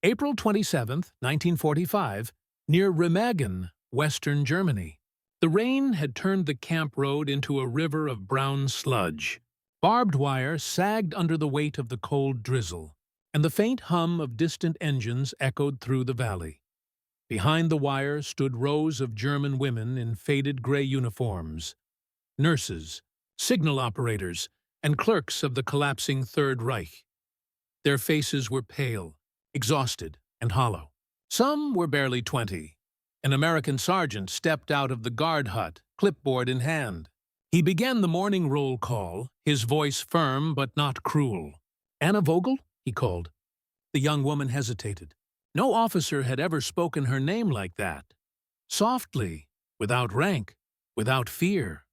April 27, 1945, near Remagen, western Germany. The rain had turned the camp road into a river of brown sludge. Barbed wire sagged under the weight of the cold drizzle, and the faint hum of distant engines echoed through the valley. Behind the wire stood rows of German women in faded gray uniforms, nurses, signal operators, and clerks of the collapsing Third Reich. Their faces were pale, exhausted, and hollow. Some were barely 20. An American sergeant stepped out of the guard hut, clipboard in hand. He began the morning roll call, his voice firm but not cruel. "Anna Vogel?" he called. The young woman hesitated. No officer had ever spoken her name like that. Softly, without rank, without fear.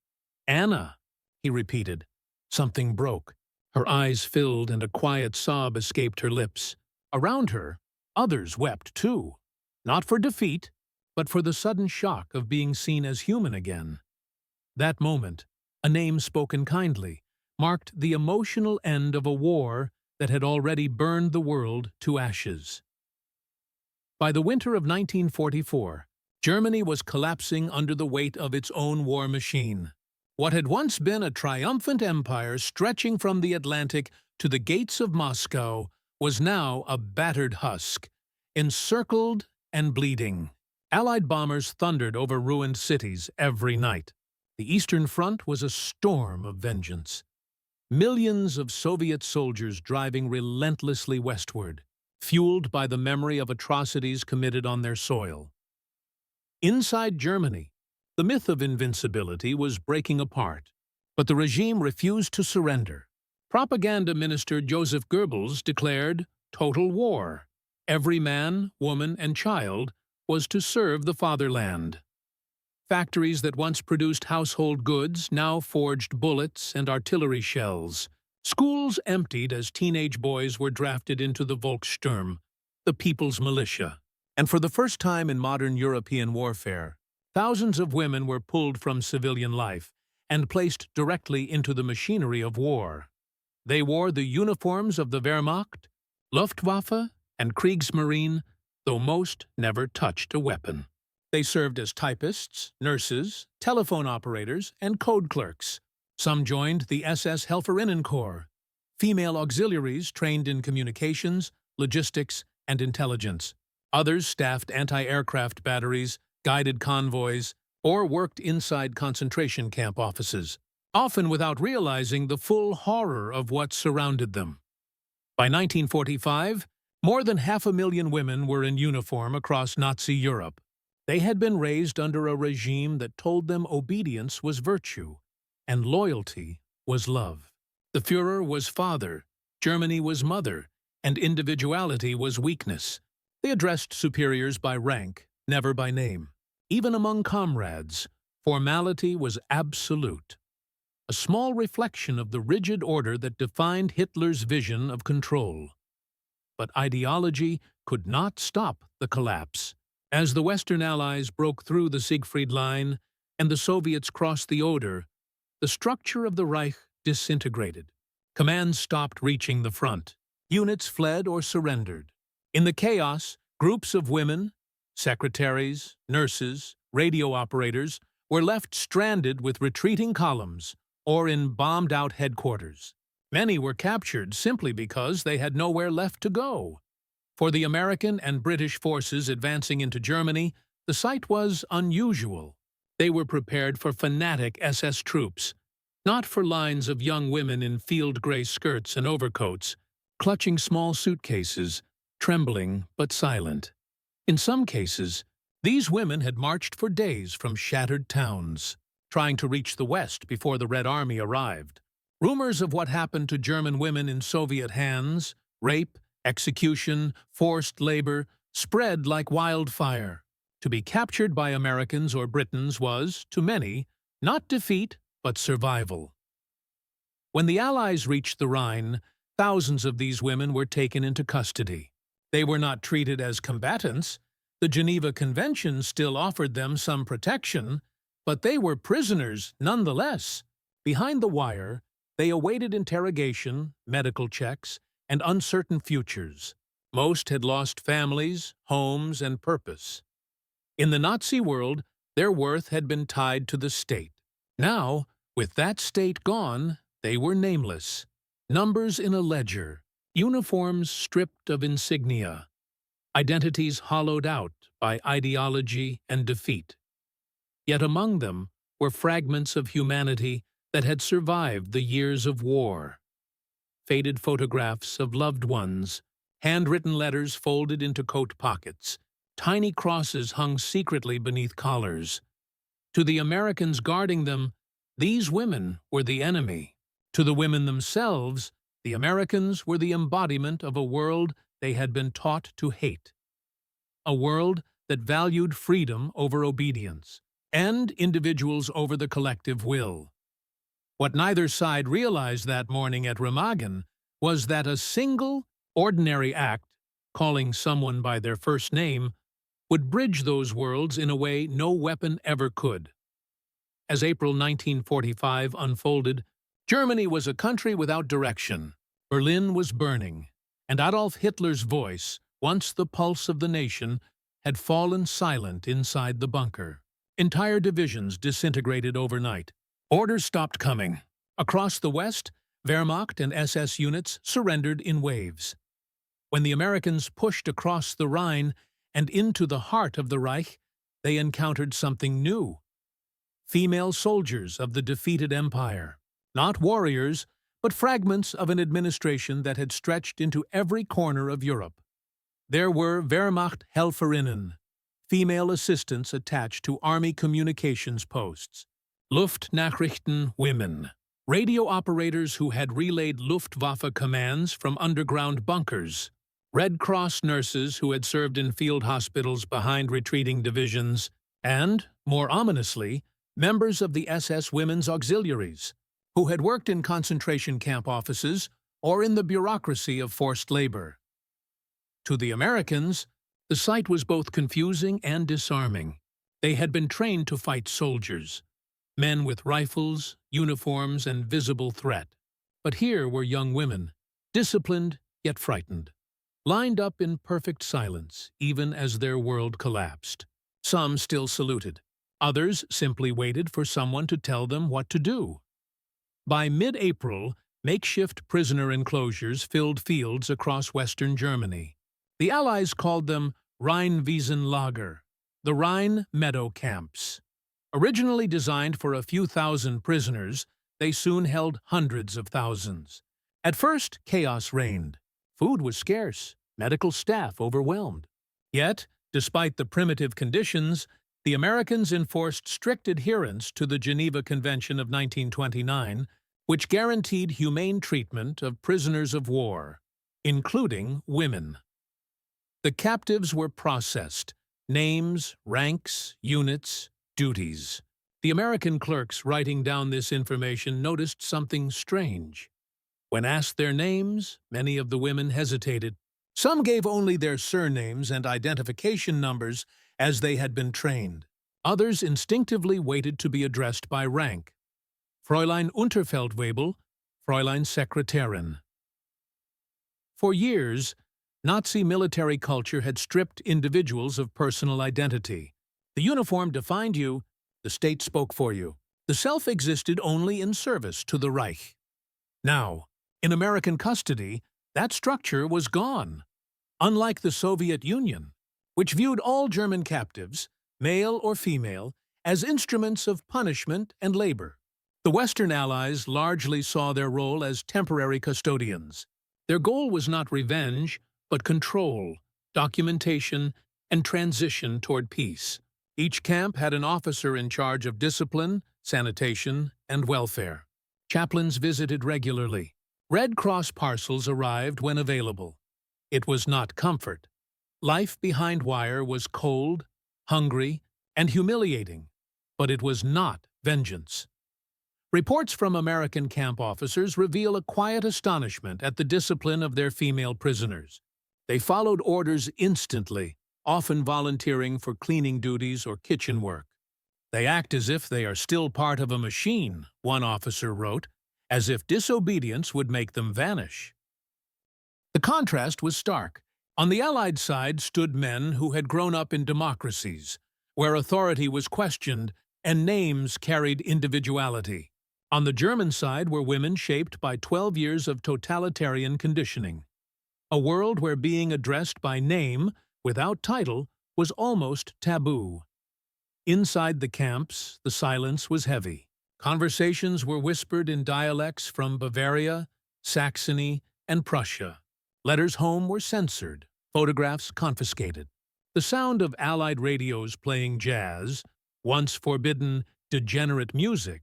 "Anna," he repeated. Something broke. Her eyes filled and a quiet sob escaped her lips. Around her, others wept too. Not for defeat, but for the sudden shock of being seen as human again. That moment, a name spoken kindly, marked the emotional end of a war that had already burned the world to ashes. By the winter of 1944, Germany was collapsing under the weight of its own war machine. What had once been a triumphant empire stretching from the Atlantic to the gates of Moscow was now a battered husk, encircled and bleeding. Allied bombers thundered over ruined cities every night. The Eastern Front was a storm of vengeance. Millions of Soviet soldiers driving relentlessly westward, fueled by the memory of atrocities committed on their soil. Inside Germany, the myth of invincibility was breaking apart, but the regime refused to surrender. Propaganda Minister Joseph Goebbels declared total war. Every man, woman, and child was to serve the fatherland. Factories that once produced household goods now forged bullets and artillery shells. Schools emptied as teenage boys were drafted into the Volkssturm, the People's Militia. And for the first time in modern European warfare, thousands of women were pulled from civilian life and placed directly into the machinery of war. They wore the uniforms of the Wehrmacht, Luftwaffe, and Kriegsmarine, though most never touched a weapon. They served as typists, nurses, telephone operators, and code clerks. Some joined the SS Helferinnen Corps, female auxiliaries trained in communications, logistics, and intelligence. Others staffed anti-aircraft batteries, guided convoys, or worked inside concentration camp offices, often without realizing the full horror of what surrounded them. By 1945, more than 500,000 women were in uniform across Nazi Europe. They had been raised under a regime that told them obedience was virtue, and loyalty was love. The Führer was father, Germany was mother, and individuality was weakness. They addressed superiors by rank, never by name. Even among comrades, formality was absolute. A small reflection of the rigid order that defined Hitler's vision of control. But ideology could not stop the collapse. As the Western Allies broke through the Siegfried Line and the Soviets crossed the Oder, the structure of the Reich disintegrated. Commands stopped reaching the front. Units fled or surrendered. In the chaos, groups of women, secretaries, nurses, radio operators, were left stranded with retreating columns or in bombed-out headquarters. Many were captured simply because they had nowhere left to go. For the American and British forces advancing into Germany, the sight was unusual. They were prepared for fanatic SS troops, not for lines of young women in field-gray skirts and overcoats, clutching small suitcases, trembling but silent. In some cases, these women had marched for days from shattered towns, trying to reach the West before the Red Army arrived. Rumors of what happened to German women in Soviet hands, rape, execution, forced labor, spread like wildfire. To be captured by Americans or Britons was, to many, not defeat, but survival. When the Allies reached the Rhine, thousands of these women were taken into custody. They were not treated as combatants. The Geneva Convention still offered them some protection, but they were prisoners nonetheless. Behind the wire, they awaited interrogation, medical checks, and uncertain futures. Most had lost families, homes, and purpose. In the Nazi world, their worth had been tied to the state. Now, with that state gone, they were nameless. Numbers in a ledger, uniforms stripped of insignia, identities hollowed out by ideology and defeat. Yet among them were fragments of humanity that had survived the years of war. Faded photographs of loved ones, handwritten letters folded into coat pockets, tiny crosses hung secretly beneath collars. To the Americans guarding them, these women were the enemy. To the women themselves, the Americans were the embodiment of a world they had been taught to hate. A world that valued freedom over obedience, and individuals over the collective will. What neither side realized that morning at Remagen was that a single, ordinary act, calling someone by their first name, would bridge those worlds in a way no weapon ever could. As April 1945 unfolded, Germany was a country without direction. Berlin was burning, and Adolf Hitler's voice, once the pulse of the nation, had fallen silent inside the bunker. Entire divisions disintegrated overnight. Orders stopped coming. Across the West, Wehrmacht and SS units surrendered in waves. When the Americans pushed across the Rhine and into the heart of the Reich, they encountered something new. Female soldiers of the defeated empire. Not warriors, but fragments of an administration that had stretched into every corner of Europe. There were Wehrmacht Helferinnen, female assistants attached to army communications posts. Luftnachrichten women, radio operators who had relayed Luftwaffe commands from underground bunkers. Red Cross nurses who had served in field hospitals behind retreating divisions. And, more ominously, members of the SS Women's Auxiliaries, who had worked in concentration camp offices or in the bureaucracy of forced labor. To the Americans, the sight was both confusing and disarming. They had been trained to fight soldiers, men with rifles, uniforms, and visible threat. But here were young women, disciplined yet frightened, lined up in perfect silence, even as their world collapsed. Some still saluted. Others simply waited for someone to tell them what to do. By mid-April, makeshift prisoner enclosures filled fields across western Germany. The Allies called them Rheinwiesenlager, the Rhine meadow camps. Originally designed for a few thousand prisoners, they soon held hundreds of thousands. At first, chaos reigned. Food was scarce, medical staff overwhelmed. Yet, despite the primitive conditions, the Americans enforced strict adherence to the Geneva Convention of 1929, which guaranteed humane treatment of prisoners of war, including women. The captives were processed, names, ranks, units, duties. The American clerks writing down this information noticed something strange. When asked their names, many of the women hesitated. Some gave only their surnames and identification numbers as they had been trained. Others instinctively waited to be addressed by rank. Fräulein Unterfeldwebel, Fräulein Sekretärin. For years, Nazi military culture had stripped individuals of personal identity. The uniform defined you, the state spoke for you. The self existed only in service to the Reich. Now, in American custody, that structure was gone. Unlike the Soviet Union, which viewed all German captives, male or female, as instruments of punishment and labor, the Western Allies largely saw their role as temporary custodians. Their goal was not revenge, but control, documentation, and transition toward peace. Each camp had an officer in charge of discipline, sanitation, and welfare. Chaplains visited regularly. Red Cross parcels arrived when available. It was not comfort. Life behind wire was cold, hungry, and humiliating, but it was not vengeance. Reports from American camp officers reveal a quiet astonishment at the discipline of their female prisoners. They followed orders instantly, often volunteering for cleaning duties or kitchen work. They act as if they are still part of a machine, one officer wrote, as if disobedience would make them vanish. The contrast was stark. On the Allied side stood men who had grown up in democracies, where authority was questioned and names carried individuality. On the German side were women shaped by 12 years of totalitarian conditioning, a world where being addressed by name, without title, was almost taboo. Inside the camps, the silence was heavy. Conversations were whispered in dialects from Bavaria, Saxony, and Prussia. Letters home were censored, photographs confiscated. The sound of Allied radios playing jazz, once forbidden degenerate music,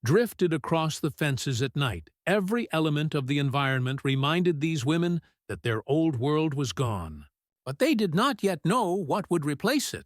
drifted across the fences at night. Every element of the environment reminded these women that their old world was gone. But they did not yet know what would replace it.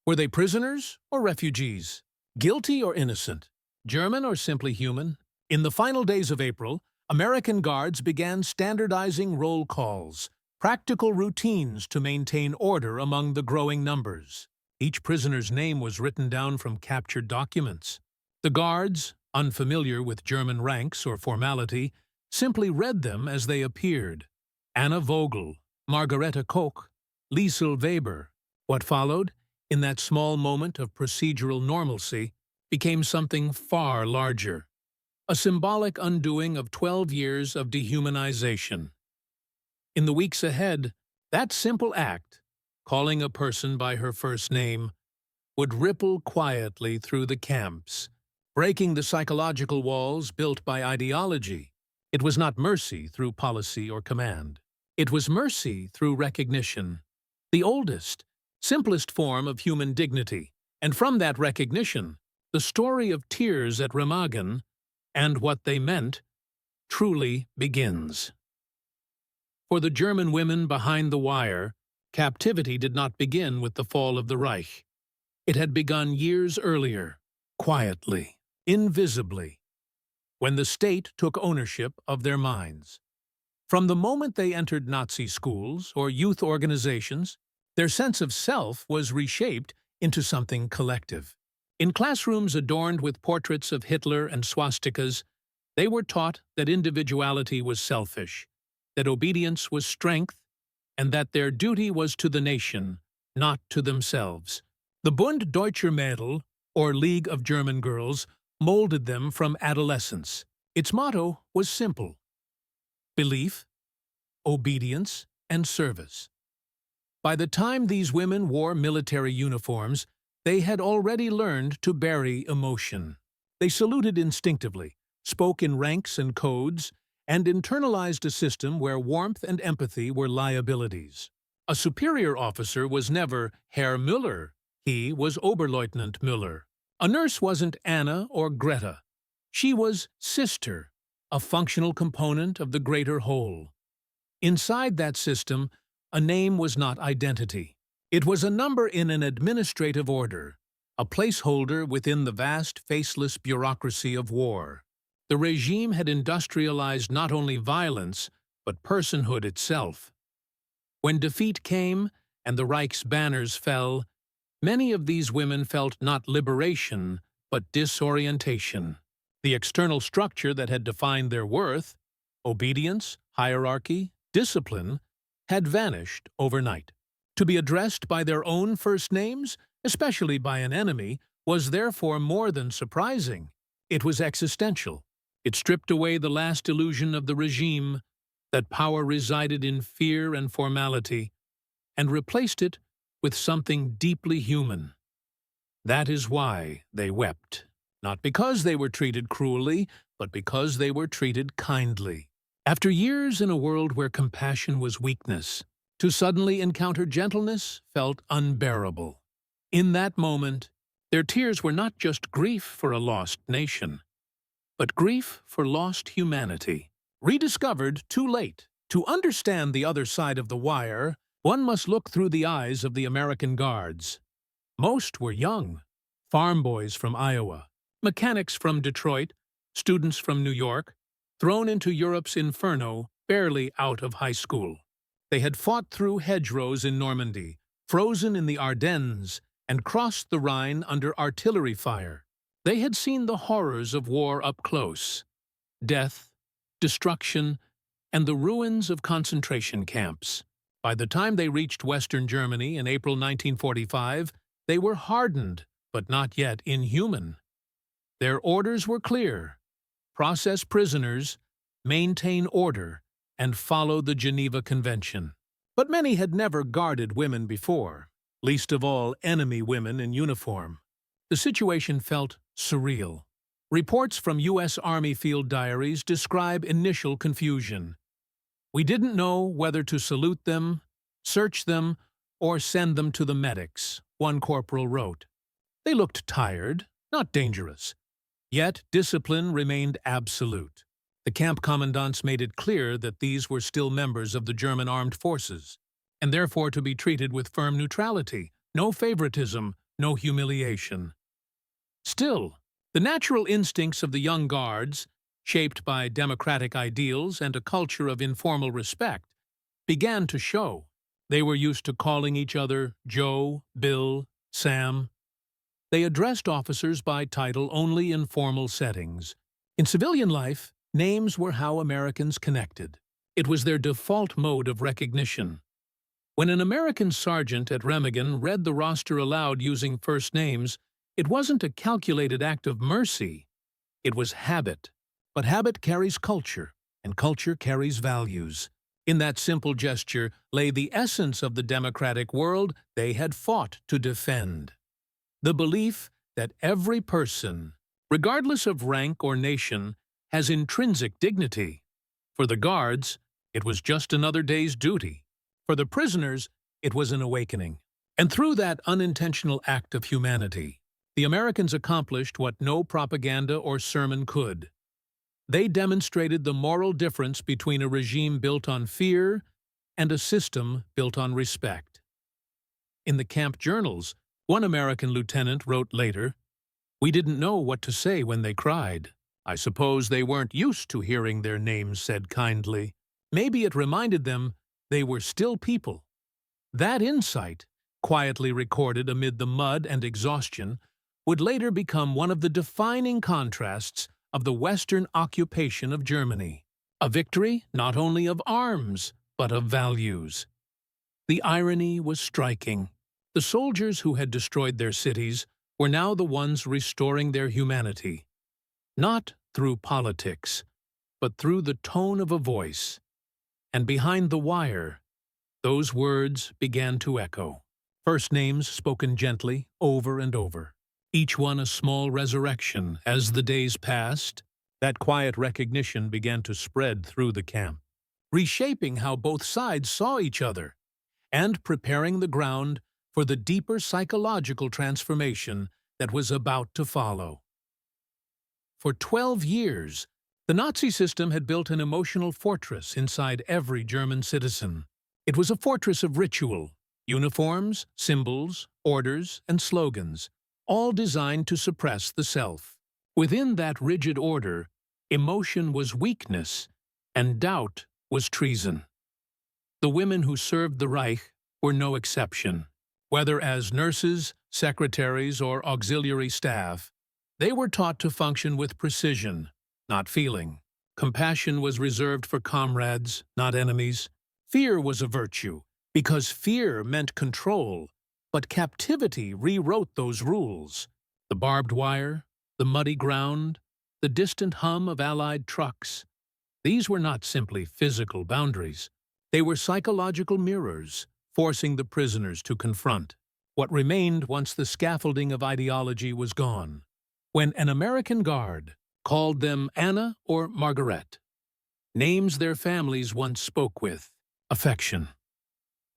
Were they prisoners or refugees? Guilty or innocent? German or simply human? In the final days of April, American guards began standardizing roll calls, practical routines to maintain order among the growing numbers. Each prisoner's name was written down from captured documents. The guards, unfamiliar with German ranks or formality, simply read them as they appeared. Anna Vogel, Margareta Koch, Liesel Weber. What followed, in that small moment of procedural normalcy, became something far larger. A symbolic undoing of 12 years of dehumanization. In the weeks ahead, that simple act, calling a person by her first name, would ripple quietly through the camps, breaking the psychological walls built by ideology. It was not mercy through policy or command. It was mercy through recognition, the oldest, simplest form of human dignity. And from that recognition, the story of tears at Remagen, and what they meant, truly begins. For the German women behind the wire, captivity did not begin with the fall of the Reich. It had begun years earlier, quietly, invisibly, when the state took ownership of their minds. From the moment they entered Nazi schools or youth organizations, their sense of self was reshaped into something collective. In classrooms adorned with portraits of Hitler and swastikas, they were taught that individuality was selfish, that obedience was strength, and that their duty was to the nation, not to themselves. The Bund Deutscher Mädel, or League of German Girls, molded them from adolescence. Its motto was simple: belief, obedience, and service. By the time these women wore military uniforms, they had already learned to bury emotion. They saluted instinctively, spoke in ranks and codes, and internalized a system where warmth and empathy were liabilities. A superior officer was never Herr Müller, he was Oberleutnant Müller. A nurse wasn't Anna or Greta. She was sister, a functional component of the greater whole. Inside that system, a name was not identity. It was a number in an administrative order, a placeholder within the vast, faceless bureaucracy of war. The regime had industrialized not only violence, but personhood itself. When defeat came and the Reich's banners fell, many of these women felt not liberation, but disorientation. The external structure that had defined their worth, obedience, hierarchy, discipline, had vanished overnight. To be addressed by their own first names, especially by an enemy, was therefore more than surprising. It was existential. It stripped away the last illusion of the regime, that power resided in fear and formality, and replaced it with something deeply human. That is why they wept. Not because they were treated cruelly, but because they were treated kindly. After years in a world where compassion was weakness, to suddenly encounter gentleness felt unbearable. In that moment, their tears were not just grief for a lost nation, but grief for lost humanity, rediscovered too late. To understand the other side of the wire, one must look through the eyes of the American guards. Most were young, farm boys from Iowa, mechanics from Detroit, students from New York, thrown into Europe's inferno barely out of high school. They had fought through hedgerows in Normandy, frozen in the Ardennes, and crossed the Rhine under artillery fire. They had seen the horrors of war up close: death, destruction, and the ruins of concentration camps. By the time they reached Western Germany in April 1945, they were hardened, but not yet inhuman. Their orders were clear: process prisoners, maintain order, and follow the Geneva Convention. But many had never guarded women before, least of all enemy women in uniform. The situation felt surreal. Reports from U.S. Army field diaries describe initial confusion. "We didn't know whether to salute them, search them, or send them to the medics," one corporal wrote. They looked tired, not dangerous. Yet discipline remained absolute. The camp commandants made it clear that these were still members of the German armed forces, and therefore to be treated with firm neutrality, no favoritism, no humiliation. Still, the natural instincts of the young guards, shaped by democratic ideals and a culture of informal respect, began to show. They were used to calling each other Joe, Bill, Sam. They addressed officers by title only in formal settings. In civilian life, names were how Americans connected. It was their default mode of recognition. When an American sergeant at Remagen read the roster aloud using first names, it wasn't a calculated act of mercy. It was habit. But habit carries culture, and culture carries values. In that simple gesture lay the essence of the democratic world they had fought to defend. The belief that every person, regardless of rank or nation, has intrinsic dignity. For the guards, it was just another day's duty. For the prisoners, it was an awakening. And through that unintentional act of humanity, the Americans accomplished what no propaganda or sermon could. They demonstrated the moral difference between a regime built on fear and a system built on respect. In the camp journals, one American lieutenant wrote later, "We didn't know what to say when they cried. I suppose they weren't used to hearing their names said kindly. Maybe it reminded them they were still people." That insight, quietly recorded amid the mud and exhaustion, would later become one of the defining contrasts of the Western occupation of Germany. A victory not only of arms, but of values. The irony was striking. The soldiers who had destroyed their cities were now the ones restoring their humanity. Not through politics, but through the tone of a voice. And behind the wire, those words began to echo. First names spoken gently, over and over. Each one a small resurrection. As the days passed, that quiet recognition began to spread through the camp, reshaping how both sides saw each other, and preparing the ground for the deeper psychological transformation that was about to follow. For 12 years, the Nazi system had built an emotional fortress inside every German citizen. It was a fortress of ritual, uniforms, symbols, orders, and slogans, all designed to suppress the self. Within that rigid order, emotion was weakness, and doubt was treason. The women who served the Reich were no exception. Whether as nurses, secretaries, or auxiliary staff, they were taught to function with precision, not feeling. Compassion was reserved for comrades, not enemies. Fear was a virtue, because fear meant control, but captivity rewrote those rules. The barbed wire, the muddy ground, the distant hum of Allied trucks. These were not simply physical boundaries. They were psychological mirrors, forcing the prisoners to confront what remained once the scaffolding of ideology was gone. When an American guard called them Anna or Margaret, names their families once spoke with affection,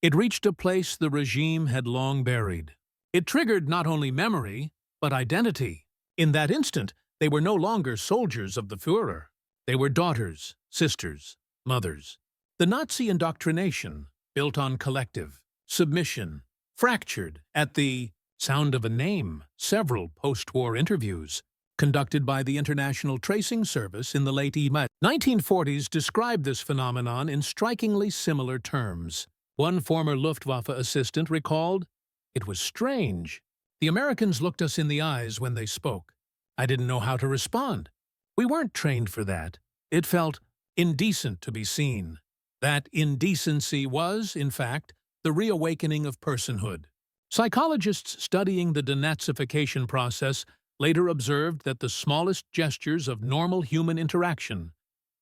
it reached a place the regime had long buried. It triggered not only memory, but identity. In that instant, they were no longer soldiers of the Führer. They were daughters, sisters, mothers. The Nazi indoctrination, built on collective submission, fractured at the sound of a name. Several post-war interviews conducted by the International Tracing Service in the late 1940s described this phenomenon in strikingly similar terms. One former Luftwaffe assistant recalled, "It was strange. The Americans looked us in the eyes when they spoke. I didn't know how to respond. We weren't trained for that. It felt indecent to be seen." That indecency was, in fact, the reawakening of personhood. Psychologists studying the denazification process later observed that the smallest gestures of normal human interaction,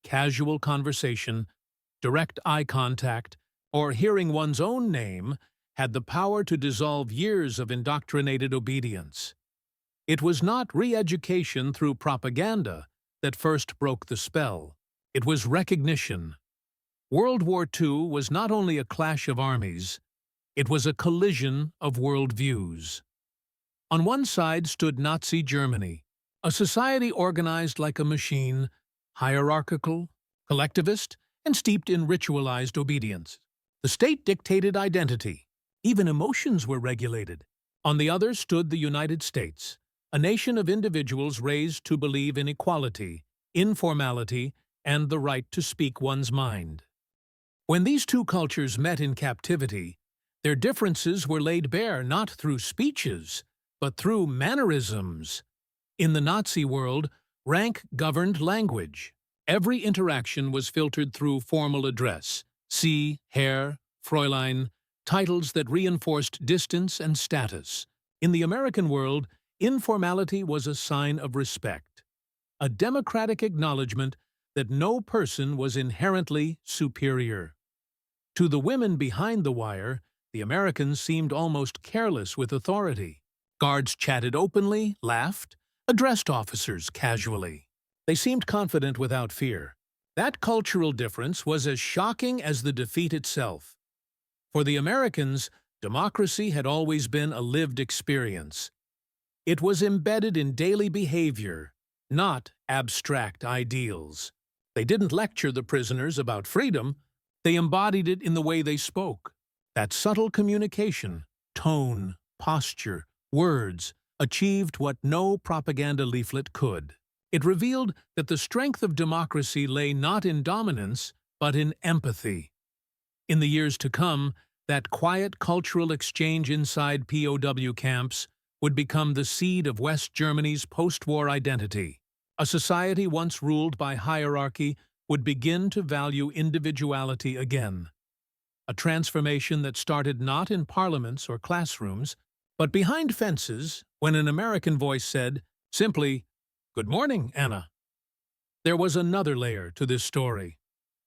casual conversation, direct eye contact, or hearing one's own name, had the power to dissolve years of indoctrinated obedience. It was not re-education through propaganda that first broke the spell. It was recognition. World War II was not only a clash of armies, it was a collision of worldviews. On one side stood Nazi Germany, a society organized like a machine, hierarchical, collectivist, and steeped in ritualized obedience. The state dictated identity. Even emotions were regulated. On the other stood the United States, a nation of individuals raised to believe in equality, informality, and the right to speak one's mind. When these two cultures met in captivity, their differences were laid bare not through speeches, but through mannerisms. In the Nazi world, rank governed language. Every interaction was filtered through formal address, Sie, Herr, Fräulein, titles that reinforced distance and status. In the American world, informality was a sign of respect, a democratic acknowledgement that no person was inherently superior. To the women behind the wire, the Americans seemed almost careless with authority. Guards chatted openly, laughed, addressed officers casually. They seemed confident without fear. That cultural difference was as shocking as the defeat itself. For the Americans, democracy had always been a lived experience. It was embedded in daily behavior, not abstract ideals. They didn't lecture the prisoners about freedom, they embodied it in the way they spoke. That subtle communication, tone, posture, words, achieved what no propaganda leaflet could. It revealed that the strength of democracy lay not in dominance, but in empathy. In the years to come, that quiet cultural exchange inside POW camps would become the seed of West Germany's post-war identity. A society once ruled by hierarchy would begin to value individuality again. A transformation that started not in parliaments or classrooms, but behind fences when an American voice said, simply, "Good morning, Anna." There was another layer to this story,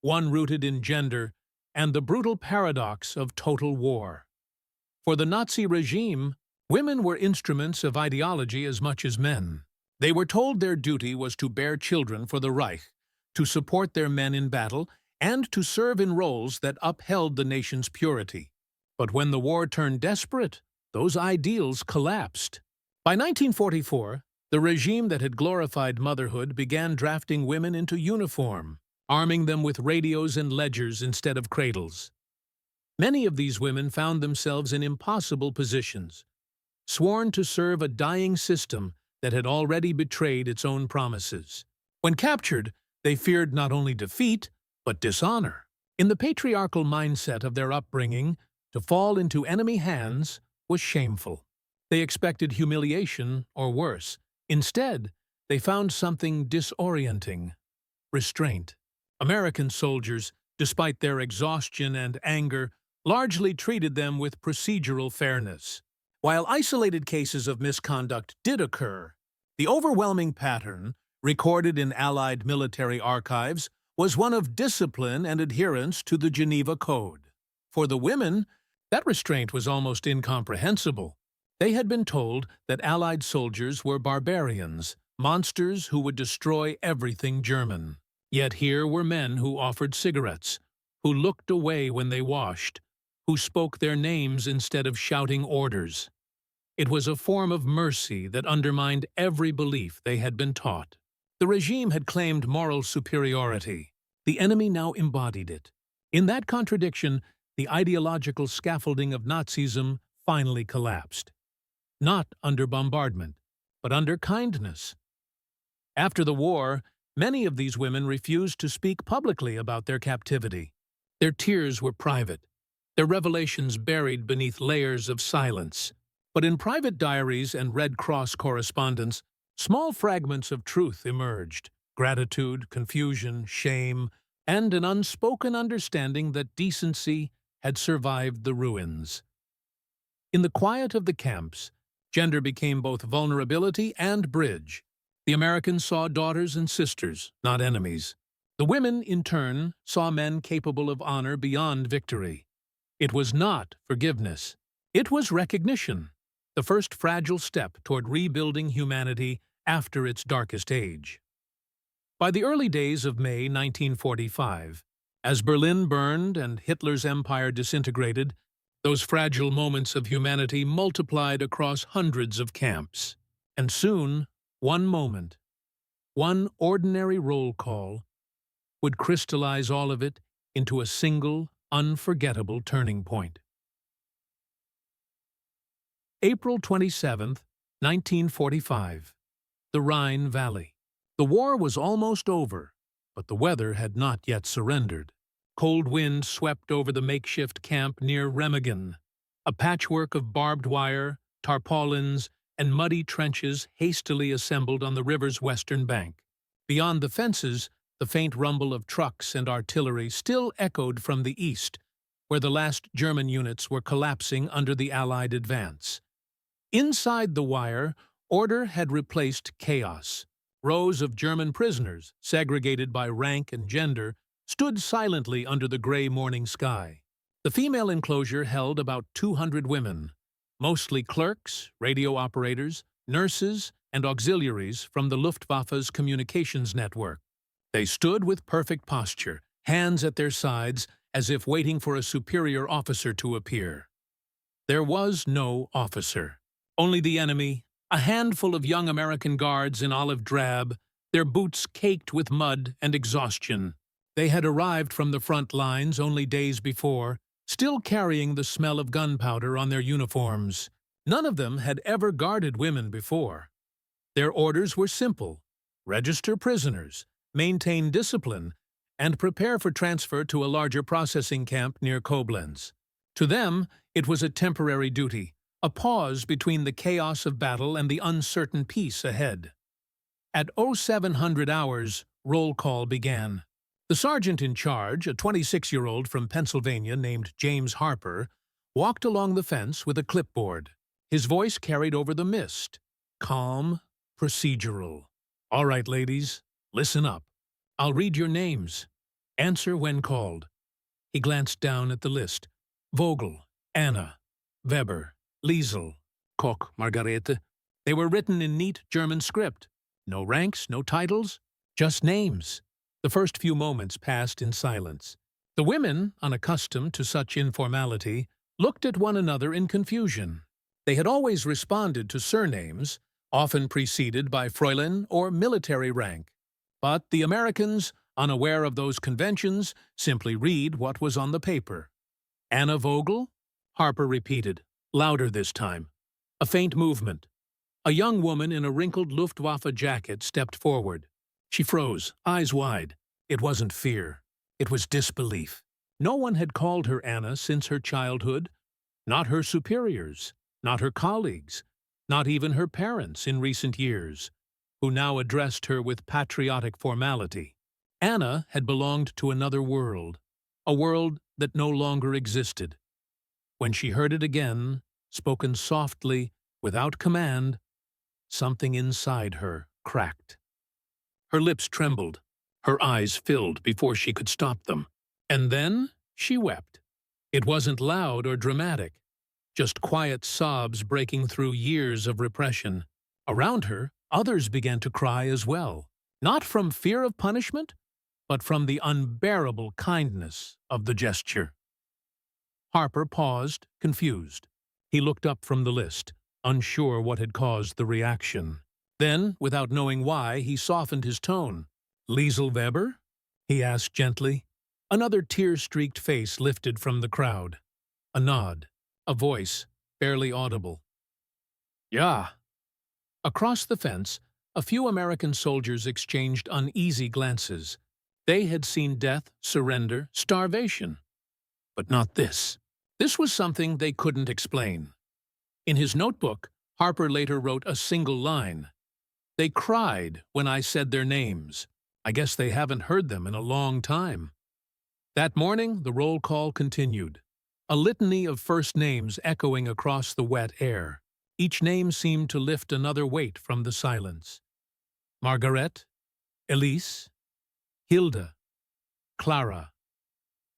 one rooted in gender and the brutal paradox of total war. For the Nazi regime, women were instruments of ideology as much as men. They were told their duty was to bear children for the Reich, to support their men in battle, and to serve in roles that upheld the nation's purity. But when the war turned desperate, those ideals collapsed. By 1944, the regime that had glorified motherhood began drafting women into uniform, arming them with radios and ledgers instead of cradles. Many of these women found themselves in impossible positions, sworn to serve a dying system that had already betrayed its own promises. When captured, they feared not only defeat, but dishonor. In the patriarchal mindset of their upbringing, to fall into enemy hands was shameful. They expected humiliation or worse. Instead, they found something disorienting: restraint. American soldiers, despite their exhaustion and anger, largely treated them with procedural fairness. While isolated cases of misconduct did occur, the overwhelming pattern, recorded in Allied military archives, was one of discipline and adherence to the Geneva Code. For the women, that restraint was almost incomprehensible. They had been told that Allied soldiers were barbarians, monsters who would destroy everything German. Yet here were men who offered cigarettes, who looked away when they washed, who spoke their names instead of shouting orders. It was a form of mercy that undermined every belief they had been taught. The regime had claimed moral superiority. The enemy now embodied it. In that contradiction, the ideological scaffolding of Nazism finally collapsed. Not under bombardment, but under kindness. After the war, many of these women refused to speak publicly about their captivity. Their tears were private, their revelations buried beneath layers of silence. But in private diaries and Red Cross correspondence, small fragments of truth emerged: gratitude, confusion, shame, and an unspoken understanding that decency had survived the ruins. In the quiet of the camps, gender became both vulnerability and bridge. The Americans saw daughters and sisters, not enemies. The women, in turn, saw men capable of honor beyond victory. It was not forgiveness. It was recognition, the first fragile step toward rebuilding humanity after its darkest age. By the early days of May 1945, as Berlin burned and Hitler's empire disintegrated, those fragile moments of humanity multiplied across hundreds of camps. And soon, one moment, one ordinary roll call, would crystallize all of it into a single, unforgettable turning point. April 27, 1945. The Rhine Valley. The war was almost over, but the weather had not yet surrendered. Cold wind swept over the makeshift camp near Remagen, a patchwork of barbed wire, tarpaulins, and muddy trenches hastily assembled on the river's western bank. Beyond the fences, the faint rumble of trucks and artillery still echoed from the east, where the last German units were collapsing under the Allied advance. Inside the wire, order had replaced chaos. Rows of German prisoners, segregated by rank and gender, stood silently under the gray morning sky. The female enclosure held about 200 women, mostly clerks, radio operators, nurses, and auxiliaries from the Luftwaffe's communications network. They stood with perfect posture, hands at their sides, as if waiting for a superior officer to appear. There was no officer, only the enemy, a handful of young American guards in olive drab, their boots caked with mud and exhaustion. They had arrived from the front lines only days before, still carrying the smell of gunpowder on their uniforms. None of them had ever guarded women before. Their orders were simple: register prisoners, maintain discipline, and prepare for transfer to a larger processing camp near Koblenz. To them, it was a temporary duty, a pause between the chaos of battle and the uncertain peace ahead. At 0700 hours, roll call began. The sergeant in charge, a 26-year-old from Pennsylvania named James Harper, walked along the fence with a clipboard. His voice carried over the mist. Calm, procedural. All right, ladies, listen up. I'll read your names. Answer when called. He glanced down at the list. Vogel, Anna, Weber, Liesel, Koch, Margarete. They were written in neat German script. No ranks, no titles, just names. The first few moments passed in silence. The women, unaccustomed to such informality, looked at one another in confusion. They had always responded to surnames, often preceded by Fräulein or military rank. But the Americans, unaware of those conventions, simply read what was on the paper. Anna Vogel? Harper repeated, louder this time. A faint movement. A young woman in a wrinkled Luftwaffe jacket stepped forward. She froze, eyes wide. It wasn't fear. It was disbelief. No one had called her Anna since her childhood. Not her superiors, not her colleagues, not even her parents in recent years, who now addressed her with patriotic formality. Anna had belonged to another world, a world that no longer existed. When she heard it again, spoken softly, without command, something inside her cracked. Her lips trembled, her eyes filled before she could stop them. And then she wept. It wasn't loud or dramatic, just quiet sobs breaking through years of repression. Around her, others began to cry as well, not from fear of punishment, but from the unbearable kindness of the gesture. Harper paused, confused. He looked up from the list, unsure what had caused the reaction. Then, without knowing why, he softened his tone. Liesel Weber? He asked gently. Another tear-streaked face lifted from the crowd. A nod, a voice, barely audible. Ja. Across the fence, a few American soldiers exchanged uneasy glances. They had seen death, surrender, starvation. But not this. This was something they couldn't explain. In his notebook, Harper later wrote a single line. They cried when I said their names. I guess they haven't heard them in a long time. That morning, the roll call continued, a litany of first names echoing across the wet air. Each name seemed to lift another weight from the silence. Margaret, Elise, Hilda, Clara.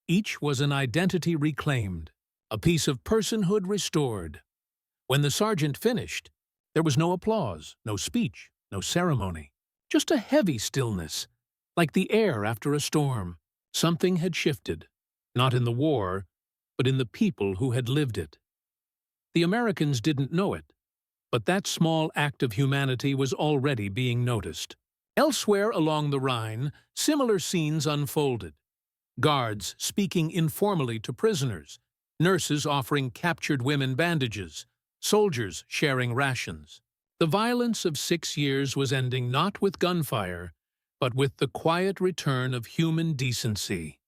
Each was an identity reclaimed, a piece of personhood restored. When the sergeant finished, there was no applause, no speech, no ceremony, just a heavy stillness, like the air after a storm. Something had shifted, not in the war, but in the people who had lived it. The Americans didn't know it, but that small act of humanity was already being noticed. Elsewhere along the Rhine, similar scenes unfolded. Guards speaking informally to prisoners, nurses offering captured women bandages, soldiers sharing rations. The violence of 6 years was ending not with gunfire, but with the quiet return of human decency.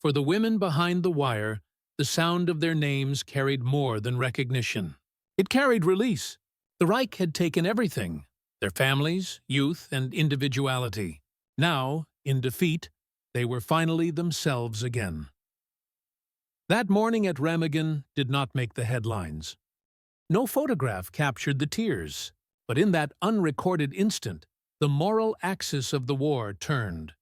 For the women behind the wire, the sound of their names carried more than recognition. It carried release. The Reich had taken everything, their families, youth, and individuality. Now, in defeat, they were finally themselves again. That morning at Remagen did not make the headlines. No photograph captured the tears, but in that unrecorded instant, the moral axis of the war turned,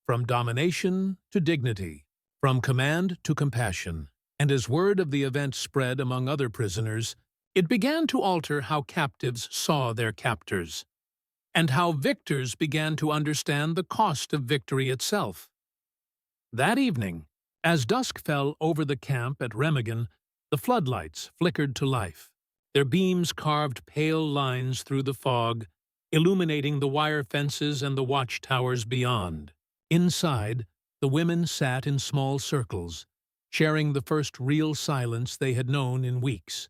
from domination to dignity, from command to compassion, and as word of the event spread among other prisoners, it began to alter how captives saw their captors, and how victors began to understand the cost of victory itself. That evening, as dusk fell over the camp at Remagen, the floodlights flickered to life. Their beams carved pale lines through the fog, illuminating the wire fences and the watchtowers beyond. Inside, the women sat in small circles, sharing the first real silence they had known in weeks.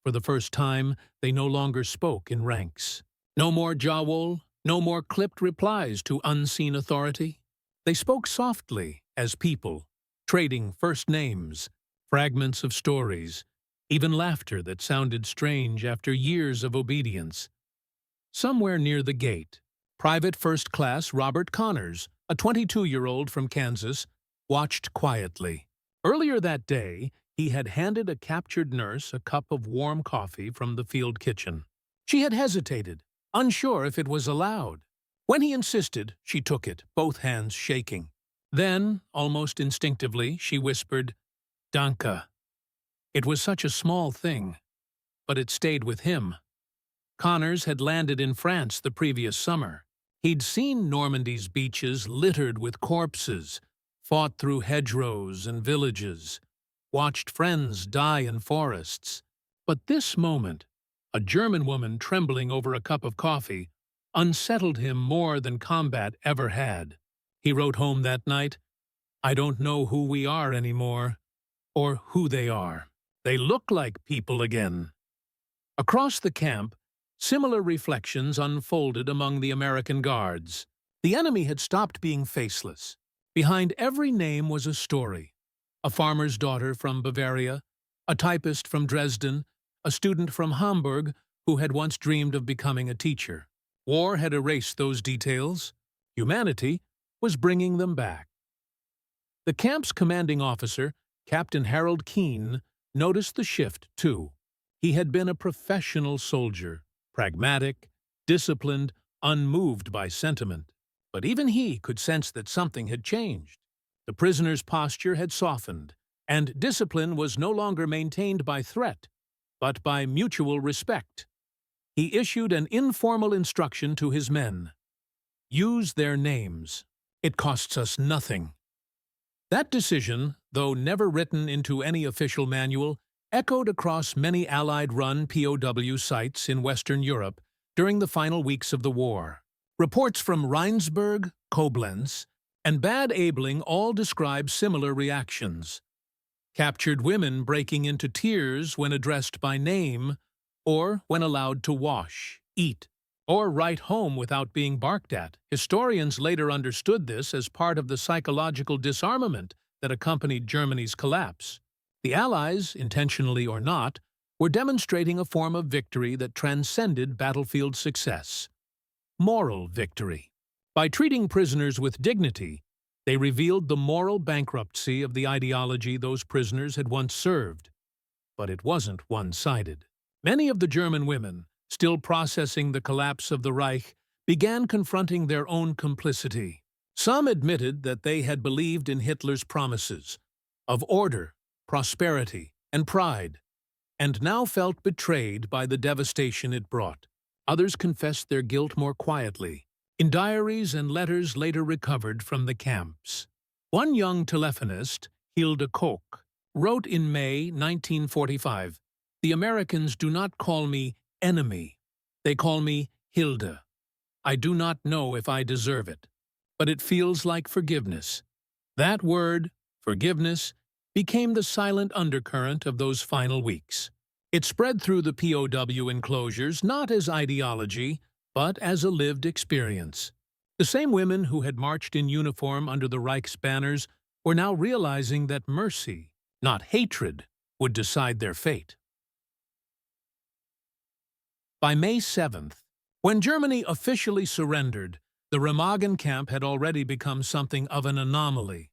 For the first time, they no longer spoke in ranks. No more jowl, no more clipped replies to unseen authority. They spoke softly, as people, trading first names, fragments of stories, even laughter that sounded strange after years of obedience. Somewhere near the gate, Private First Class Robert Connors, a 22-year-old from Kansas, watched quietly. Earlier that day, he had handed a captured nurse a cup of warm coffee from the field kitchen. She had hesitated, unsure if it was allowed. When he insisted, she took it, both hands shaking. Then, almost instinctively, she whispered, "Danke." It was such a small thing, but it stayed with him. Connors had landed in France the previous summer. He'd seen Normandy's beaches littered with corpses, fought through hedgerows and villages, watched friends die in forests. But this moment, a German woman trembling over a cup of coffee, unsettled him more than combat ever had. He wrote home that night, "I don't know who we are anymore, or who they are. They look like people again." Across the camp, similar reflections unfolded among the American guards. The enemy had stopped being faceless. Behind every name was a story. A farmer's daughter from Bavaria, a typist from Dresden, a student from Hamburg who had once dreamed of becoming a teacher. War had erased those details. Humanity was bringing them back. The camp's commanding officer, Captain Harold Keene, noticed the shift, too. He had been a professional soldier, pragmatic, disciplined, unmoved by sentiment. But even he could sense that something had changed. The prisoner's posture had softened, and discipline was no longer maintained by threat, but by mutual respect. He issued an informal instruction to his men. "Use their names. It costs us nothing." That decision, though never written into any official manual, echoed across many Allied-run POW sites in Western Europe during the final weeks of the war. Reports from Rheinsberg, Koblenz, and Bad Aibling all describe similar reactions. Captured women breaking into tears when addressed by name, or when allowed to wash, eat, or write home without being barked at. Historians later understood this as part of the psychological disarmament that accompanied Germany's collapse. The Allies, intentionally or not, were demonstrating a form of victory that transcended battlefield success. Moral victory. By treating prisoners with dignity, They revealed the moral bankruptcy of the ideology those prisoners had once served. But it wasn't one-sided. Many of the German women, still processing the collapse of the Reich, began confronting their own complicity. Some admitted that they had believed in Hitler's promises of order, prosperity, and pride, and now felt betrayed by the devastation it brought. Others confessed their guilt more quietly, in diaries and letters later recovered from the camps. One young telephonist, Hilde Koch, wrote in May 1945, "The Americans do not call me enemy. They call me Hilde. I do not know if I deserve it, but it feels like forgiveness." That word, forgiveness, became the silent undercurrent of those final weeks. It spread through the POW enclosures not as ideology, but as a lived experience. The same women who had marched in uniform under the Reich's banners were now realizing that mercy, not hatred, would decide their fate. By May 7th, when Germany officially surrendered, the Remagen camp had already become something of an anomaly,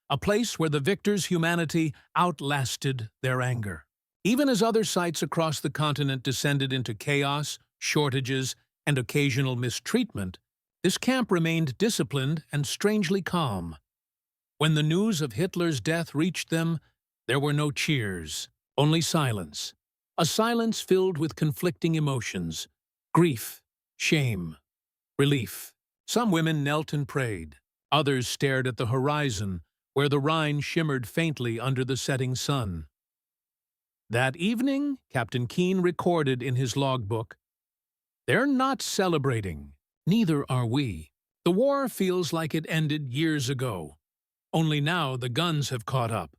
a place where the victors' humanity outlasted their anger. Even as other sites across the continent descended into chaos, shortages, and occasional mistreatment, this camp remained disciplined and strangely calm. When the news of Hitler's death reached them, there were no cheers, only silence. A silence filled with conflicting emotions: grief, shame, relief. Some women knelt and prayed. Others stared at the horizon, where the Rhine shimmered faintly under the setting sun. That evening, Captain Keane recorded in his logbook, "They're not celebrating. Neither are we. The war feels like it ended years ago. Only now the guns have caught up."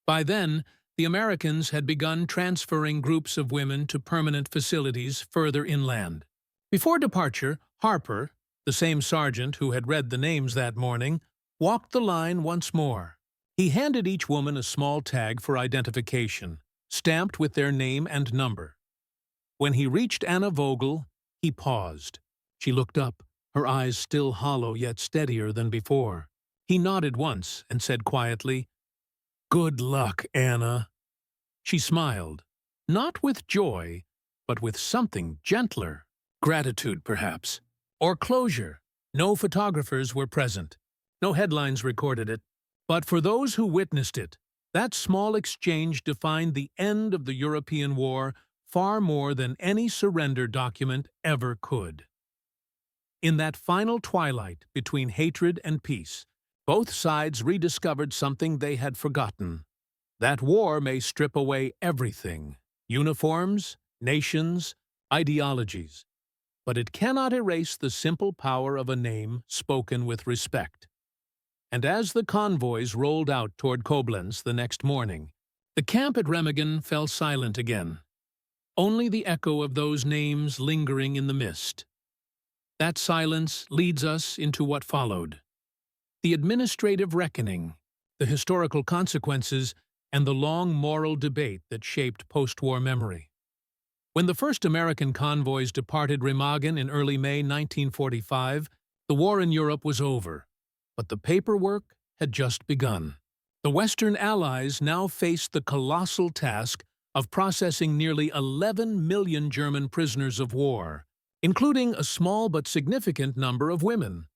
By then, the Americans had begun transferring groups of women to permanent facilities further inland. Before departure, Harper, the same sergeant who had read the names that morning, walked the line once more. He handed each woman a small tag for identification, stamped with their name and number. When he reached Anna Vogel, he paused. She looked up, her eyes still hollow yet steadier than before. He nodded once and said quietly, "Good luck, Anna." She smiled, not with joy, but with something gentler. Gratitude, perhaps. Or closure. No photographers were present. No headlines recorded it. But for those who witnessed it, that small exchange defined the end of the European war far more than any surrender document ever could. In that final twilight between hatred and peace, both sides rediscovered something they had forgotten. That war may strip away everything: uniforms, nations, ideologies. But it cannot erase the simple power of a name spoken with respect. And as the convoys rolled out toward Koblenz the next morning, the camp at Remagen fell silent again. Only the echo of those names lingering in the mist. That silence leads us into what followed: the administrative reckoning, the historical consequences, and the long moral debate that shaped post-war memory. When the first American convoys departed Remagen in early May 1945, the war in Europe was over, but the paperwork had just begun. The Western Allies now faced the colossal task of processing nearly 11 million German prisoners of war, including a small but significant number of women,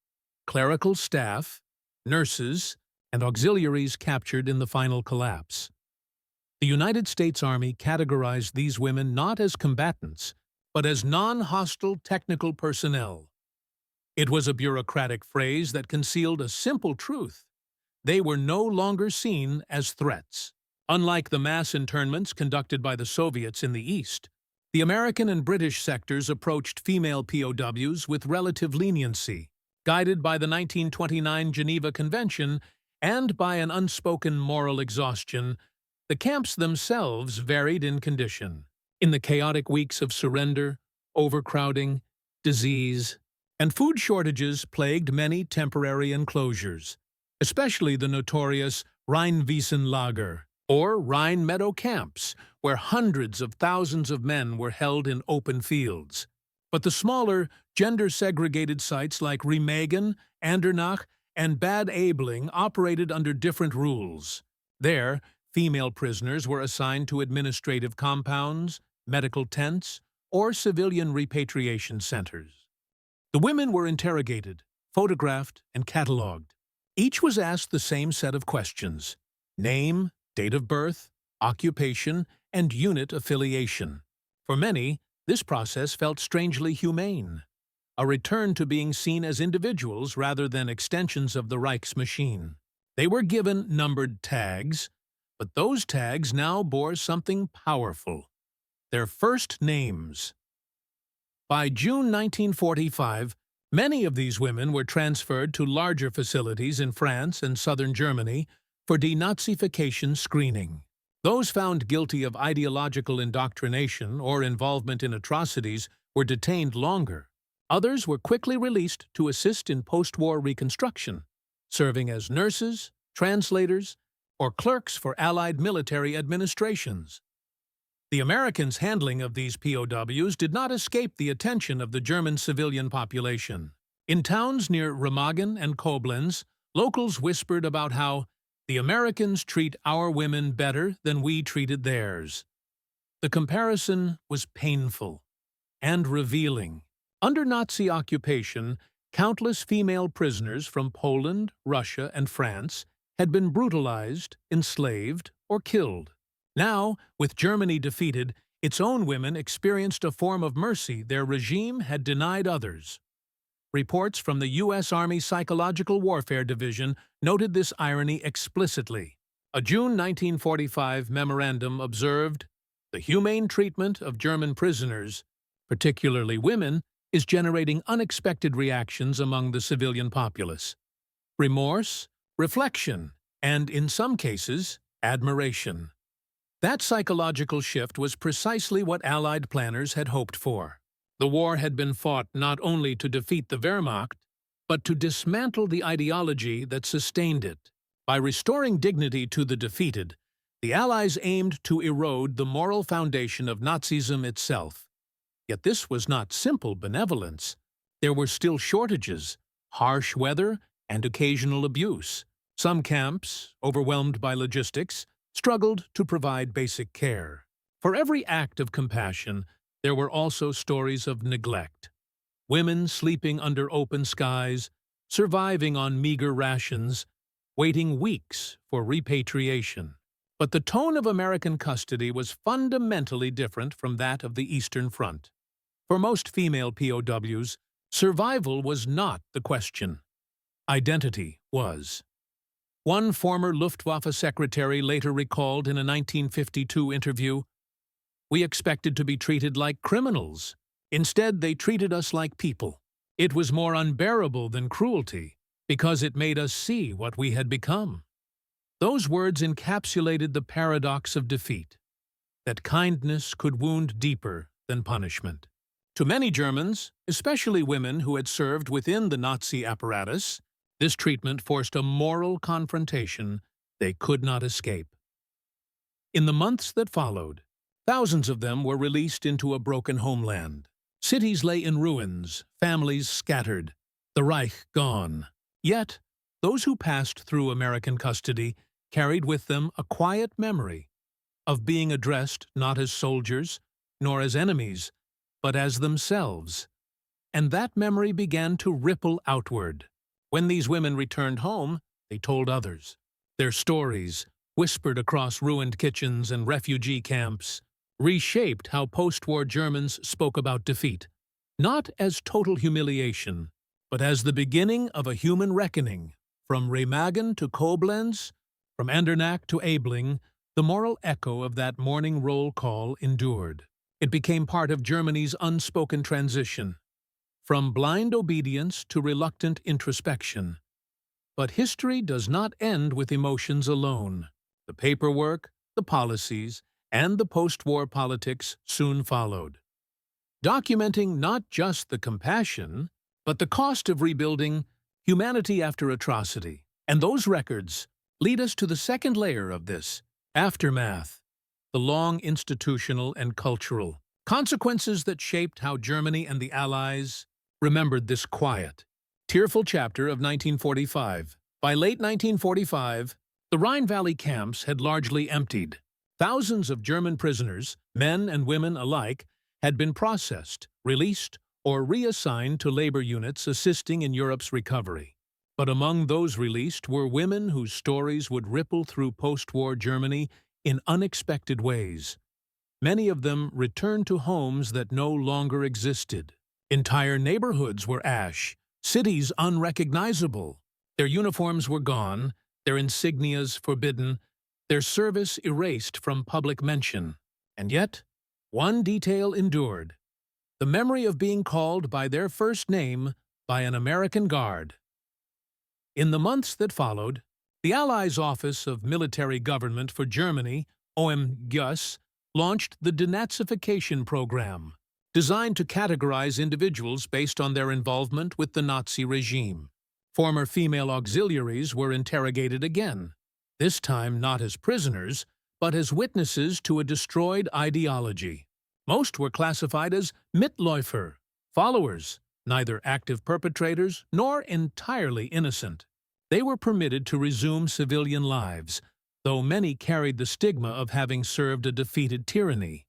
clerical staff, nurses, and auxiliaries captured in the final collapse. The United States Army categorized these women not as combatants, but as non-hostile technical personnel. It was a bureaucratic phrase that concealed a simple truth: they were no longer seen as threats. Unlike the mass internments conducted by the Soviets in the East, the American and British sectors approached female POWs with relative leniency, guided by the 1929 Geneva Convention and by an unspoken moral exhaustion. The camps themselves varied in condition. In the chaotic weeks of surrender, overcrowding, disease, and food shortages plagued many temporary enclosures, especially the notorious Rheinwiesenlager, or Rhine Meadow camps, where hundreds of thousands of men were held in open fields. But the smaller, gender-segregated sites like Remagen, Andernach, and Bad Aibling operated under different rules. There, female prisoners were assigned to administrative compounds, medical tents, or civilian repatriation centers. The women were interrogated, photographed, and catalogued. Each was asked the same set of questions: name, date of birth, occupation, and unit affiliation. For many, this process felt strangely humane, a return to being seen as individuals rather than extensions of the Reich's machine. They were given numbered tags, but those tags now bore something powerful: their first names. By June 1945, many of these women were transferred to larger facilities in France and southern Germany for denazification screening. Those found guilty of ideological indoctrination or involvement in atrocities were detained longer. Others were quickly released to assist in post-war reconstruction, serving as nurses, translators, or clerks for Allied military administrations. The Americans' handling of these POWs did not escape the attention of the German civilian population. In towns near Remagen and Koblenz, locals whispered about how the Americans treat our women better than we treated theirs. The comparison was painful and revealing. Under Nazi occupation, countless female prisoners from Poland, Russia, and France had been brutalized, enslaved, or killed. Now, with Germany defeated, its own women experienced a form of mercy their regime had denied others. Reports from the U.S. Army Psychological Warfare Division noted this irony explicitly. A June 1945 memorandum observed, "The humane treatment of German prisoners, particularly women, is generating unexpected reactions among the civilian populace. Remorse, reflection, and, in some cases, admiration." That psychological shift was precisely what Allied planners had hoped for. The war had been fought not only to defeat the Wehrmacht, but to dismantle the ideology that sustained it. By restoring dignity to the defeated, the Allies aimed to erode the moral foundation of Nazism itself. Yet this was not simple benevolence. There were still shortages, harsh weather, and occasional abuse. Some camps, overwhelmed by logistics, struggled to provide basic care. For every act of compassion, there were also stories of neglect. Women sleeping under open skies, surviving on meager rations, waiting weeks for repatriation. But the tone of American custody was fundamentally different from that of the Eastern Front. For most female POWs, survival was not the question. Identity was. One former Luftwaffe secretary later recalled in a 1952 interview, "We expected to be treated like criminals. Instead, they treated us like people. It was more unbearable than cruelty, because it made us see what we had become." Those words encapsulated the paradox of defeat, that kindness could wound deeper than punishment. To many Germans, especially women who had served within the Nazi apparatus, this treatment forced a moral confrontation they could not escape. In the months that followed, thousands of them were released into a broken homeland. Cities lay in ruins, families scattered, the Reich gone. Yet, those who passed through American custody carried with them a quiet memory of being addressed not as soldiers, nor as enemies, but as themselves. And that memory began to ripple outward. When these women returned home, they told others. Their stories, whispered across ruined kitchens and refugee camps, reshaped how post-war Germans spoke about defeat, not as total humiliation, but as the beginning of a human reckoning. From Remagen to Koblenz, from Andernach to Aibling, the moral echo of that morning roll call endured. It became part of Germany's unspoken transition, from blind obedience to reluctant introspection. But history does not end with emotions alone. The paperwork, the policies, and the post-war politics soon followed, documenting not just the compassion, but the cost of rebuilding humanity after atrocity. And those records lead us to the second layer of this aftermath, the long institutional and cultural consequences that shaped how Germany and the Allies remembered this quiet, Tearful chapter of 1945. By late 1945, the Rhine Valley camps had largely emptied. Thousands of German prisoners, men and women alike, had been processed, released, or reassigned to labor units assisting in Europe's recovery. But among those released were women whose stories would ripple through post-war Germany in unexpected ways. Many of them returned to homes that no longer existed. Entire neighborhoods were ash, cities unrecognizable. Their uniforms were gone, their insignias forbidden, their service erased from public mention. And yet, one detail endured: the memory of being called by their first name by an American guard. In the months that followed, the Allies' Office of Military Government for Germany, OMGUS, launched the denazification program, designed to categorize individuals based on their involvement with the Nazi regime. Former female auxiliaries were interrogated again, this time not as prisoners, but as witnesses to a destroyed ideology. Most were classified as Mitläufer, followers, neither active perpetrators nor entirely innocent. They were permitted to resume civilian lives, though many carried the stigma of having served a defeated tyranny.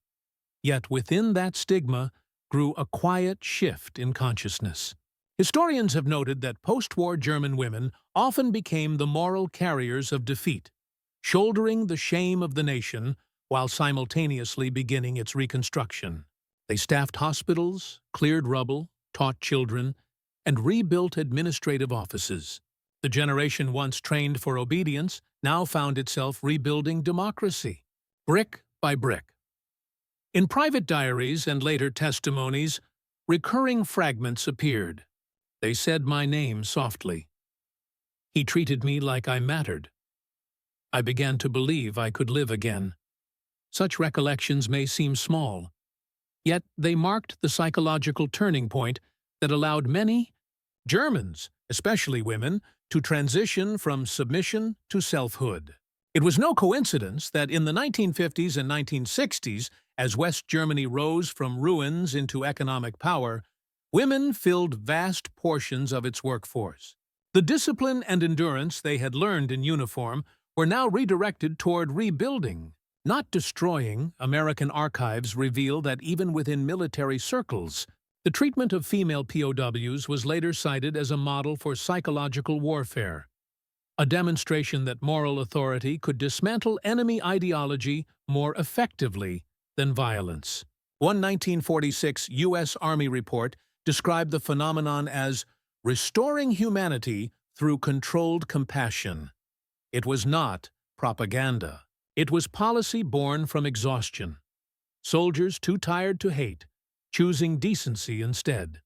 Yet within that stigma grew a quiet shift in consciousness. Historians have noted that post-war German women often became the moral carriers of defeat, shouldering the shame of the nation while simultaneously beginning its reconstruction. They staffed hospitals, cleared rubble, taught children, and rebuilt administrative offices. The generation once trained for obedience now found itself rebuilding democracy, brick by brick. In private diaries and later testimonies, recurring fragments appeared. They said my name softly. He treated me like I mattered. I began to believe I could live again. Such recollections may seem small, yet they marked the psychological turning point that allowed many Germans, especially women, to transition from submission to selfhood. It was no coincidence that in the 1950s and 1960s, as West Germany rose from ruins into economic power, women filled vast portions of its workforce. The discipline and endurance they had learned in uniform were now redirected toward rebuilding, not destroying. American archives reveal that even within military circles, the treatment of female POWs was later cited as a model for psychological warfare, a demonstration that moral authority could dismantle enemy ideology more effectively than violence. One 1946 U.S. Army report described the phenomenon as restoring humanity through controlled compassion. It was not propaganda. It was policy born from exhaustion. Soldiers too tired to hate, choosing decency instead.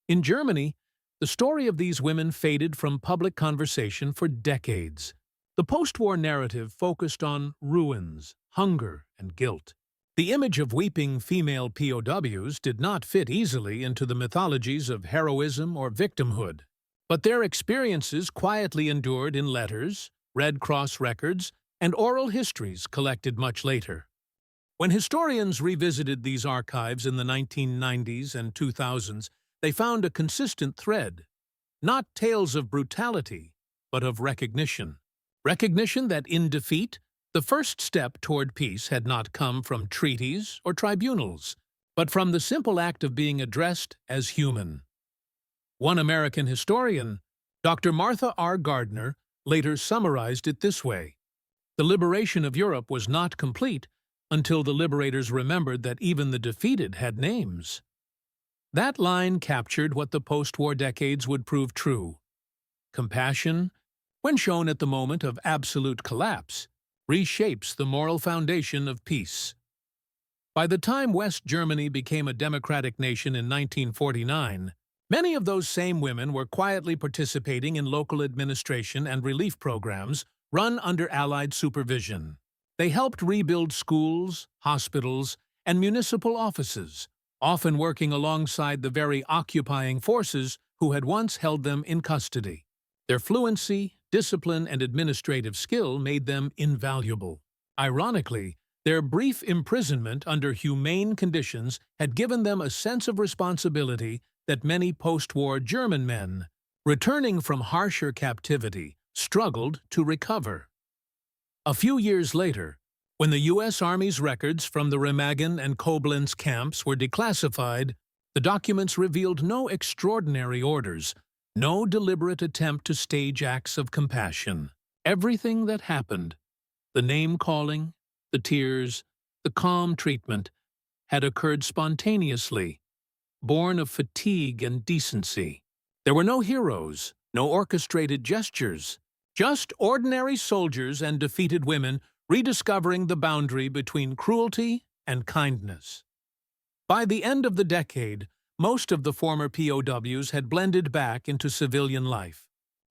In Germany, the story of these women faded from public conversation for decades. The post-war narrative focused on ruins, hunger, and guilt. The image of weeping female POWs did not fit easily into the mythologies of heroism or victimhood, but their experiences quietly endured in letters, Red Cross records, and oral histories collected much later. When historians revisited these archives in the 1990s and 2000s, they found a consistent thread, not tales of brutality, but of recognition. Recognition that in defeat, the first step toward peace had not come from treaties or tribunals, but from the simple act of being addressed as human. One American historian, Dr. Martha R. Gardner, later summarized it this way: the liberation of Europe was not complete until the liberators remembered that even the defeated had names. That line captured what the post-war decades would prove true. Compassion, when shown at the moment of absolute collapse, reshapes the moral foundation of peace. By the time West Germany became a democratic nation in 1949, many of those same women were quietly participating in local administration and relief programs run under Allied supervision. They helped rebuild schools, hospitals, and municipal offices, often working alongside the very occupying forces who had once held them in custody. Their fluency, discipline, and administrative skill made them invaluable. Ironically, their brief imprisonment under humane conditions had given them a sense of responsibility that many post-war German men, returning from harsher captivity, struggled to recover. A few years later, when the U.S. Army's records from the Remagen and Koblenz camps were declassified, the documents revealed no extraordinary orders, no deliberate attempt to stage acts of compassion. Everything that happened, the name-calling, the tears, the calm treatment, had occurred spontaneously, born of fatigue and decency. There were no heroes, no orchestrated gestures, just ordinary soldiers and defeated women rediscovering the boundary between cruelty and kindness. By the end of the decade, most of the former POWs had blended back into civilian life.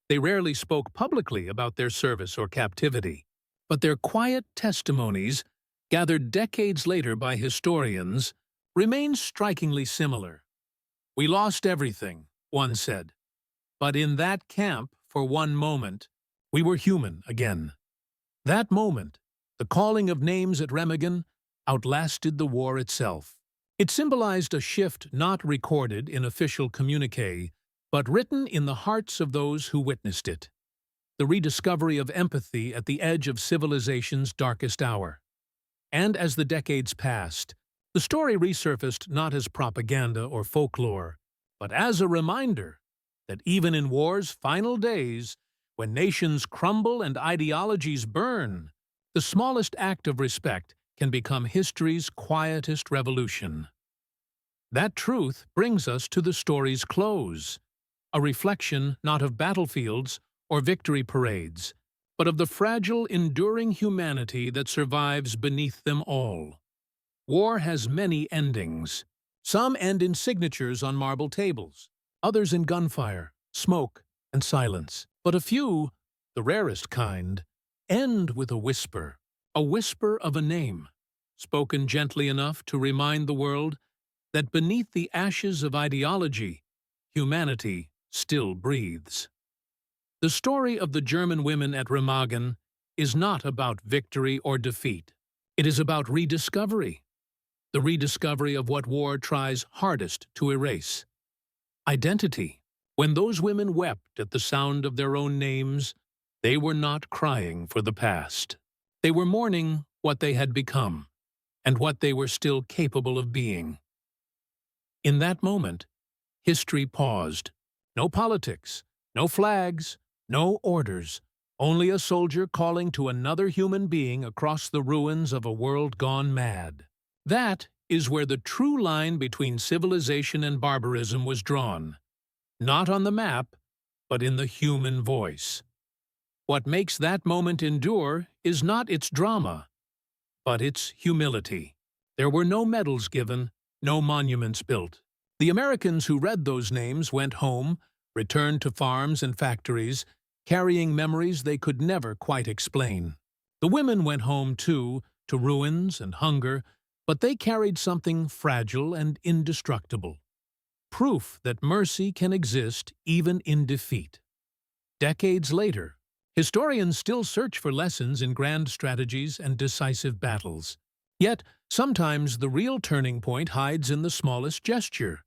They rarely spoke publicly about their service or captivity, but their quiet testimonies, gathered decades later by historians, remain strikingly similar. "We lost everything," one said, "but in that camp, for one moment, we were human again." That moment, the calling of names at Remagen, outlasted the war itself. It symbolized a shift not recorded in official communiqué, but written in the hearts of those who witnessed it. The rediscovery of empathy at the edge of civilization's darkest hour. And as the decades passed, the story resurfaced not as propaganda or folklore, but as a reminder that even in war's final days, when nations crumble and ideologies burn, the smallest act of respect can become history's quietest revolution. That truth brings us to the story's close, a reflection not of battlefields or victory parades, but of the fragile, enduring humanity that survives beneath them all. War has many endings. Some end in signatures on marble tables, others in gunfire, smoke, and silence. But a few, the rarest kind, end with a whisper of a name, spoken gently enough to remind the world that beneath the ashes of ideology, humanity still breathes. The story of the German women at Remagen is not about victory or defeat. It is about rediscovery, the rediscovery of what war tries hardest to erase: identity. When those women wept at the sound of their own names, they were not crying for the past. They were mourning what they had become, and what they were still capable of being. In that moment, history paused. No politics, no flags, no orders, only a soldier calling to another human being across the ruins of a world gone mad. That is where the true line between civilization and barbarism was drawn. Not on the map, but in the human voice. What makes that moment endure is not its drama, but its humility. There were no medals given, no monuments built. The Americans who read those names went home, returned to farms and factories, carrying memories they could never quite explain. The women went home, too, to ruins and hunger, but they carried something fragile and indestructible. Proof that mercy can exist even in defeat. Decades later, historians still search for lessons in grand strategies and decisive battles. Yet, sometimes the real turning point hides in the smallest gesture.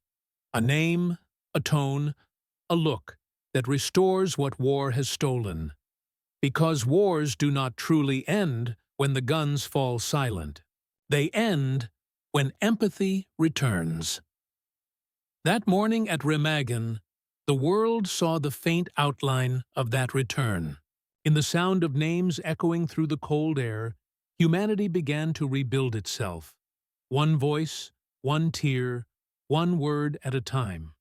A name, a tone, a look that restores what war has stolen. Because wars do not truly end when the guns fall silent. They end when empathy returns. That morning at Remagen, the world saw the faint outline of that return. In the sound of names echoing through the cold air, humanity began to rebuild itself. One voice, one tear, one word at a time.